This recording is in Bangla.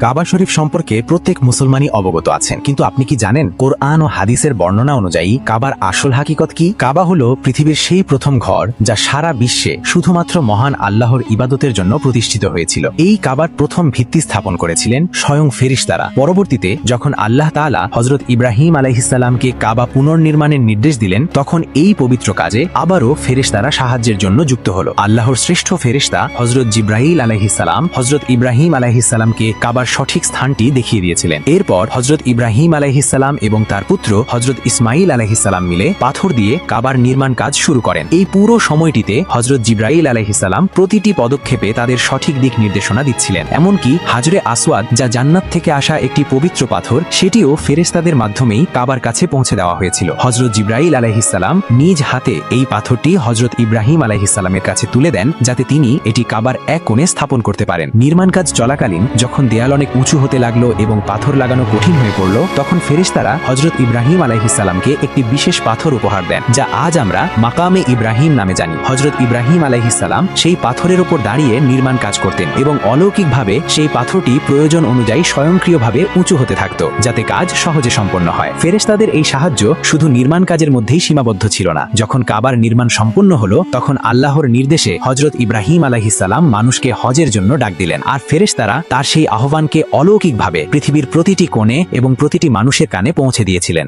কাবা শরীফ সম্পর্কে প্রত্যেক মুসলমানই অবগত আছেন, কিন্তু আপনি কি জানেন কোরআন ও হাদিসের বর্ণনা অনুযায়ী কাবার আসল হাকিকত কি? কাবা হলো পৃথিবীর সেই প্রথম ঘর যা সারা বিশ্বে শুধুমাত্র মহান আল্লাহর ইবাদতের জন্য প্রতিষ্ঠিত হয়েছিল। এই কাবার প্রথম ভিত্তি স্থাপন করেছিলেন স্বয়ং ফেরেশতারা। পরবর্তীতে যখন আল্লাহ তাআলা হযরত ইব্রাহিম আলাইহিসসালামকে কাবা পুনর্নির্মাণের নির্দেশ দিলেন, তখন এই পবিত্র কাজে আবারও ফেরেশতারা সাহায্যের জন্য যুক্ত হলো। আল্লাহর শ্রেষ্ঠ ফেরেশতা হযরত জিবরাইল আলাইহিসসালাম হযরত ইব্রাহিম আলাইহিসসালামকে কাবার সঠিক স্থানটি দেখিয়ে দিয়েছিলেন। এরপর হযরত ইব্রাহিম আলাইহিসসালাম এবং তার পুত্র হযরত ইসমাইল আলাইহিসসালাম মিলে পাথর দিয়ে কাবার নির্মাণ কাজ শুরু করেন। এই পুরো সময়টিতে হযরত জিবরাইল আলাইহিসসালাম প্রতিটি পদক্ষেপে তাদের সঠিক দিক নির্দেশনা দিচ্ছিলেন। এমনকি হাজরে আসওয়াদ, যা জান্নাত থেকে আসা একটি পবিত্র পাথর, সেটিও ফেরেশতাদের মাধ্যমেই কাবার কাছে পৌঁছে দেওয়া হয়েছিল। হযরত জিবরাইল আলাইহিসসালাম নিজ হাতে এই পাথরটি হযরত ইব্রাহিম আলাইহিসসালামের কাছে তুলে দেন, যাতে তিনি এটি কাবার এক কোণে স্থাপন করতে পারেন। নির্মাণ কাজ চলাকালীন যখন দেয়াল অনেক উঁচু হতে লাগলো এবং পাথর লাগানো কঠিন হয়ে পড়ল, তখন ফেরেশতারা হযরত ইব্রাহিম আলাইহিসসালামকে একটি বিশেষ পাথর উপহার দেন, যা আজ আমরা মাকামে ইব্রাহিম নামে জানি। হযরত ইব্রাহিম আলাইহিসসালাম সেই পাথরের উপর দাঁড়িয়ে নির্মাণ কাজ করতেন এবং অলৌকিকভাবে সেই পাথরটি প্রয়োজন অনুযায়ী স্বয়ংক্রিয়ভাবে উঁচু হতে থাকত, যাতে কাজ সহজে সম্পন্ন হয়। ফেরেশতাদের এই সাহায্য শুধু নির্মাণ কাজের মধ্যেই সীমাবদ্ধ ছিল না। যখন কাবার নির্মাণ সম্পূর্ণ হলো, তখন আল্লাহর নির্দেশে হযরত ইব্রাহিম আলাইহিসসালাম মানুষকে হজের জন্য ডাক দিলেন, আর ফেরেশতারা তার সেই আহ্বানকে অলৌকিকভাবে পৃথিবীর প্রতিটি কোণে এবং প্রতিটি মানুষের কানে পৌঁছে দিয়েছিলেন।